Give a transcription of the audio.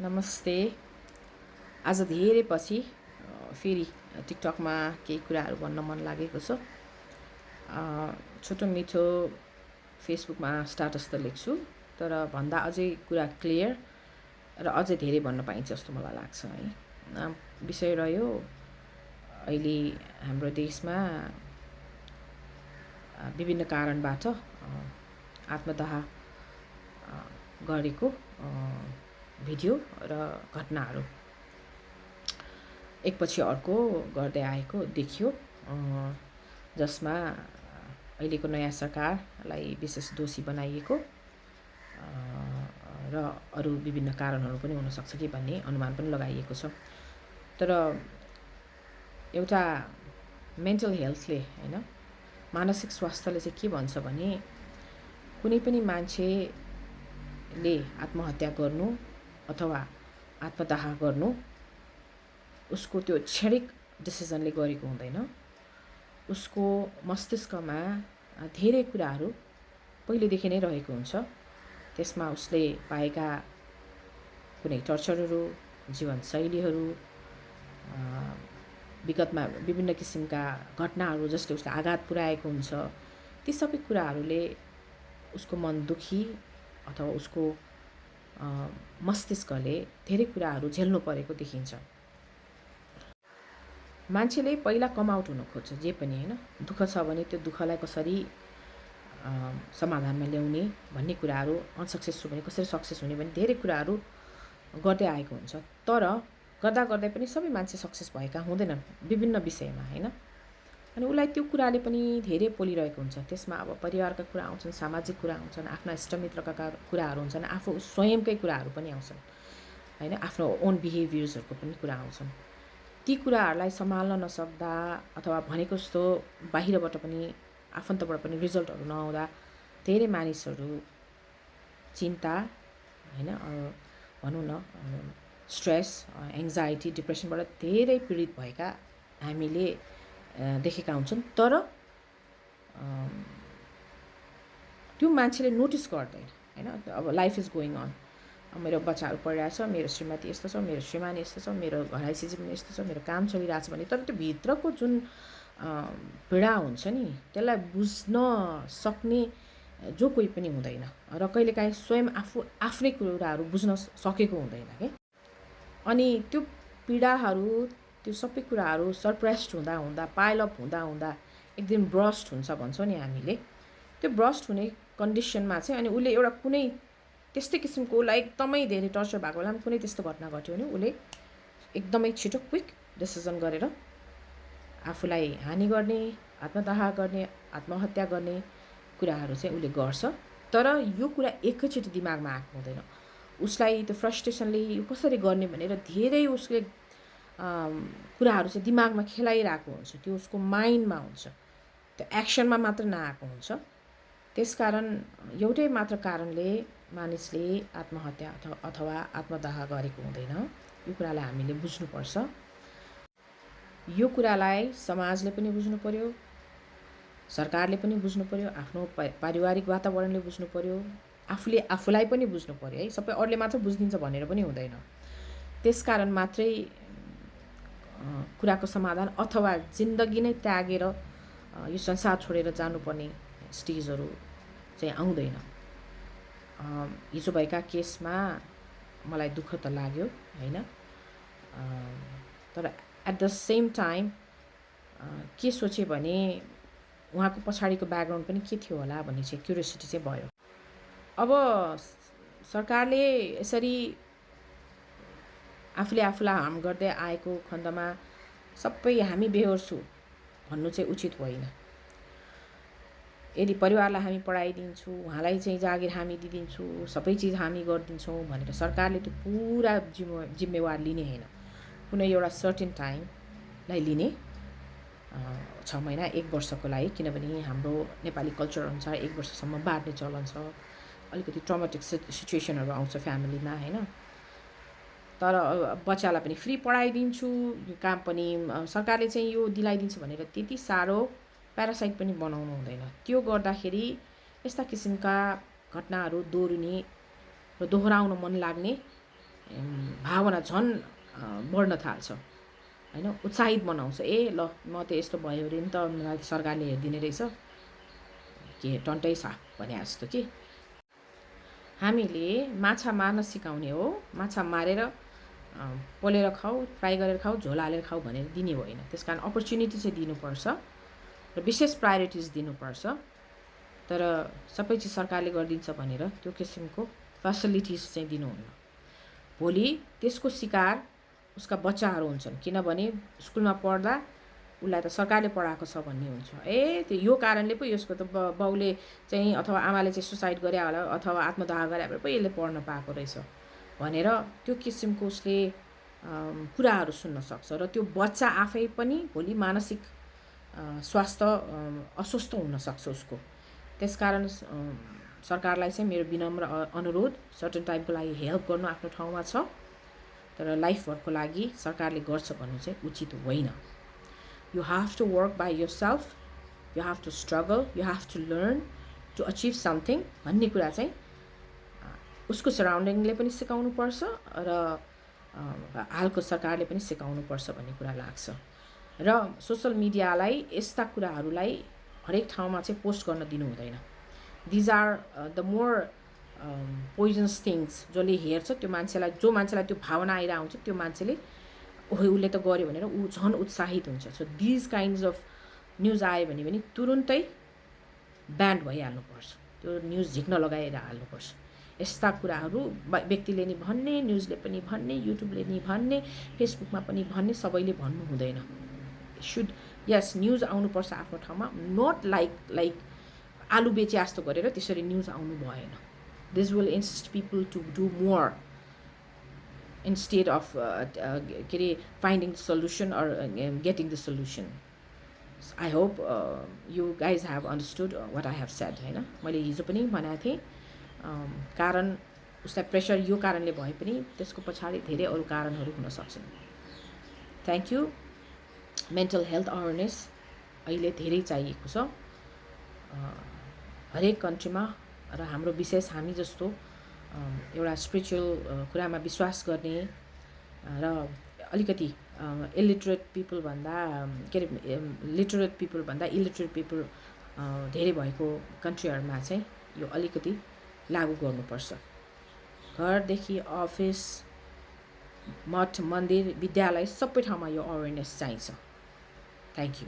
नमस्ते। आज धेरै पछि फेरि टिकटकमा केही कुराहरू भन्न मन लागेको छ। छोटो मिठो फेसबुकमा स्ट्याटस त लेख्छु, तर भन्दा अझै कुरा क्लियर र अझै धेरै भन्न पाइन्छ जस्तो मलाई लाग्छ है। विषय रह्यो अहिले हाम्रो देशमा विभिन्न कारणबाट आत्मदाह गरेको भिडियो र घटनाहरू एकपछि अर्को गर्दै आएको देखियो, जसमा अहिलेको नयाँ सरकारलाई विशेष दोषी बनाइएको र अरू विभिन्न कारणहरू पनि हुनसक्छ कि भन्ने अनुमान पनि लगाइएको छ। तर एउटा मेन्टल हेल्थले होइन, मानसिक स्वास्थ्यले चाहिँ के भन्छ भने कुनै पनि मान्छेले आत्महत्या गर्नु अथवा आत्मदाह गर्नु उसको त्यो क्षणिक डिसिजनले गरेको हुँदैन। उसको मस्तिष्कमा धेरै कुराहरू पहिलेदेखि नै रहेको हुन्छ। त्यसमा उसले पाएका कुनै टर्चरहरू, जीवनशैलीहरू, विगतमा विभिन्न किसिमका घटनाहरू जसले उसलाई आघात पुर्याएको हुन्छ, ती सबै कुराहरूले उसको मन दुखी अथवा उसको मस्तिष्कले धेरै कुराहरू झेल्नु परेको देखिन्छ। मान्छेले पहिला कम आउट हुन खोज्छ, जे पनि होइन। दुःख छ भने त्यो दुःखलाई कसरी समाधानमा ल्याउने भन्ने कुराहरू, अनसक्सेस छु भने कसरी सक्सेस हुने भन्ने धेरै कुराहरू गर्दै आएको हुन्छ। तर गर्दा गर्दै पनि सबै मान्छे सक्सेस भएका हुँदैनन् विभिन्न विषयमा होइन। अनि उसलाई त्यो कुराले पनि धेरै पोलिरहेको हुन्छ। त्यसमा अब परिवारका कुरा आउँछन्, सामाजिक कुरा आउँछन्, आफ्ना इष्टमित्रका कुराहरू हुन्छन्, आफू स्वयंकै कुराहरू पनि आउँछन् होइन, आफ्नो ओन बिहेभियर्सहरूको पनि कुरा आउँछन्। ती कुराहरूलाई सम्हाल्न नसक्दा अथवा भनेको जस्तो बाहिरबाट पनि आफन्तबाट पनि रिजल्टहरू नआउँदा धेरै मानिसहरू चिन्ता होइन, भनौँ न स्ट्रेस, एङ्जाइटी, डिप्रेसनबाट धेरै पीडित भएका हामीले देखेका हुन्छन्। तर त्यो मान्छेले नोटिस गर्दैन होइन। अब लाइफ इज गोइङ अन, मेरो बच्चाहरू पढिरहेछ, मेरो श्रीमती यस्तो छ, मेरो श्रीमान यस्तो छ, मेरो घराइसी जीवन यस्तो छ, मेरो काम चलिरहेछ भने, तर त्यो भित्रको जुन पीडा हुन्छ नि, त्यसलाई बुझ्न सक्ने जो कोही पनि हुँदैन र कहिलेकाहीँ स्वयं आफ्नै कुराहरू बुझ्न सकेको हुँदैन के। अनि त्यो पीडाहरू, त्यो सबै कुराहरू सरप्रेस्ड हुँदा हुँदा, पाइल अप हुँदा हुँदा एक दिन ब्रस्ट हुन्छ भन्छौँ नि हामीले। त्यो ब्रस्ट हुने कन्डिसनमा चाहिँ अनि उसले एउटा कुनै त्यस्तै किसिमको उसलाई एकदमै धेरै टर्चर भएको बेलामा कुनै त्यस्तो घटना घट्यो भने उसले एकदमै छिटो क्विक डिसिजन गरेर आफूलाई हानि गर्ने, आत्मदाह गर्ने, आत्महत्या गर्ने कुराहरू चाहिँ उसले गर्छ। तर यो कुरा एकैचोटि दिमागमा आएको हुँदैन। उसलाई त्यो फ्रस्ट्रेसनले यो कसरी गर्ने भनेर धेरै उसले कुराहरू चाहिँ दिमागमा खेलाइरहेको हुन्छ, त्यो उसको माइन्डमा हुन्छ, त्यो एक्सनमा मात्र नआएको हुन्छ। त्यसकारण एउटै मात्र कारणले मानिसले आत्महत्या अथवा आत्मदाह गरेको हुँदैन। यो कुरालाई हामीले बुझ्नुपर्छ। यो कुरालाई समाजले पनि बुझ्नु पर्यो, सरकारले पनि बुझ्नु पर्यो, आफ्नो पारिवारिक वातावरणले बुझ्नु पर्यो, आफूले आफूलाई पनि बुझ्नु पर्यो है। सबै अरूले मात्र बुझिदिन्छ भनेर पनि हुँदैन। त्यसकारण मात्रै कुराको समाधान अथवा जिन्दगी नै त्यागेर यो संसार छोडेर जानुपर्ने स्टेजहरू चाहिँ आउँदैन। हिजो भएका केसमा मलाई दुःख त लाग्यो होइन, तर एट द सेम टाइम के सोचेँ भने उहाँको पछाडिको ब्याकग्राउन्ड पनि के थियो होला भन्ने चाहिँ क्युरियोसिटी चाहिँ भयो। अब सरकारले यसरी आफूले आफूलाई हार्म गर्दै आएको खण्डमा सबै हामी बेहोर्छु भन्नु चाहिँ उचित होइन। यदि परिवारलाई हामी पढाइदिन्छु, उहाँलाई चाहिँ जागिर हामी दिइदिन्छु, सबै चिज हामी गरिदिन्छौँ भनेर सरकारले त्यो पुरा जिम्मेवार लिने होइन। कुनै एउटा सर्टेन टाइमलाई लिने, 6 महिना 1 वर्षको लागि, किनभने हाम्रो नेपाली कल्चर अनुसार 1 वर्षसम्म बाँड्ने चलन छ। अलिकति ट्रमेटिक सिचुएसनहरू आउँछ फ्यामिलीमा होइन। तर बच्चालाई पनि फ्री पढाइदिन्छु, यो काम पनि सरकारले चाहिँ यो दिलाइदिन्छ भनेर त्यति साह्रो प्यारासाइट पनि बनाउनु हुँदैन। त्यो गर्दाखेरि यस्ता किसिमका घटनाहरू दोहोरिने र दोहोऱ्याउन मन लाग्ने भावना झन् बढ्न थाल्छ होइन, उत्साहित बनाउँछ। ल म त यस्तो भयो अरे नि त, मलाई सरकारले हेरिदिने रहेछ, के टन्टै छ भने जस्तो कि। हामीले माछा मार्न सिकाउने हो, माछा मारेर पोलेर खाऊ, फ्राई गरेर खाऊ, झोल हालेर खाऊ भनेर दिने होइन। त्यस कारण अपर्च्युनिटी चाहिँ दिनुपर्छ र विशेष प्रायोरिटिज दिनुपर्छ। तर सबै चिज सरकारले गरिदिन्छ भनेर त्यो किसिमको फेसिलिटिज चाहिँ दिनुहुन्न। भोलि त्यसको शिकार उसका बच्चाहरू हुन्छन्, किनभने स्कुलमा पढ्दा उसलाई त सरकारले पढाएको छ भन्ने हुन्छ। त्यो यो कारणले पो यसको त बाउले चाहिँ अथवा आमाले चाहिँ सुसाइड गरे होला अथवा आत्मदाह गरे भएर पो यसले पढ्न पाएको रहेछ भनेर त्यो किसिमको उसले कुराहरू सुन्न सक्छ। र त्यो बच्चा आफै पनि भोलि मानसिक स्वास्थ्य अस्वस्थ हुनसक्छ उसको। त्यसकारण सरकारलाई चाहिँ मेरो विनम्र अनुरोध, सर्टेन टाइमको लागि हेल्प गर्नु आफ्नो ठाउँमा छ, तर लाइफभरको लागि सरकारले गर्छ भन्नु चाहिँ उचित होइन। You have to work by yourself, you have to struggle, you have to learn to achieve something भन्ने कुरा चाहिँ उसको सराउन्डिङले पनि सिकाउनुपर्छ र हालको सरकारले पनि सिकाउनुपर्छ भन्ने कुरा लाग्छ। र सोसल मिडियालाई यस्ता कुराहरूलाई हरेक ठाउँमा चाहिँ पोस्ट गर्न दिनु हुँदैन। These are the more poisonous things. जसले हेर्छ त्यो मान्छेलाई, जो मान्छेलाई त्यो भावना आइरहेको हुन्छ, त्यो मान्छेले उसले त गर्यो भनेर ऊ झन् उत्साहित हुन्छ। So these kinds of news आयो भने पनि तुरुन्तै ब्यान्ड भइहाल्नुपर्छ, त्यो न्युज झिक्न लगाएर हाल्नुपर्छ। यस्ता कुराहरू व्यक्तिले नि भन्ने, न्युजले पनि भन्ने, युट्युबले नि भन्ने, फेसबुकमा पनि भन्ने, सबैले भन्नु हुँदैन। सुड यस न्युज आउनुपर्छ आफ्नो ठाउँमा, नट लाइक आलु बेचे जस्तो गरेर त्यसरी न्युज आउनु भएन। This will insist people to do more instead of के अरे finding the solution or getting the solution. I hope you guys have understood what I have said, हैन। मैले हिजो पनि भनेको थिएँ, कारण उसलाई प्रेसर यो कारणले भए पनि त्यसको पछाडि धेरै अरू कारणहरू हुन सक्छन्। Thank you. Mental health awareness अहिले धेरै चाहिएको छ हरेक कन्ट्रीमा, र हाम्रो विशेष हामी जस्तो एउटा स्पिरिचुअल कुरामा विश्वास गर्ने र अलिकति इलिटरेट पिपल भन्दा के अरे लिटरेट पिपल भन्दा इलिटरेट पिपल धेरै भएको कन्ट्रीहरूमा चाहिँ यो अलिकति लागू गर्नुपर्छ। घरदेखि अफिस, मठ, मन्दिर, विद्यालय सबै ठाउँमा यो अवेरनेस चाहिन्छ। Thank you.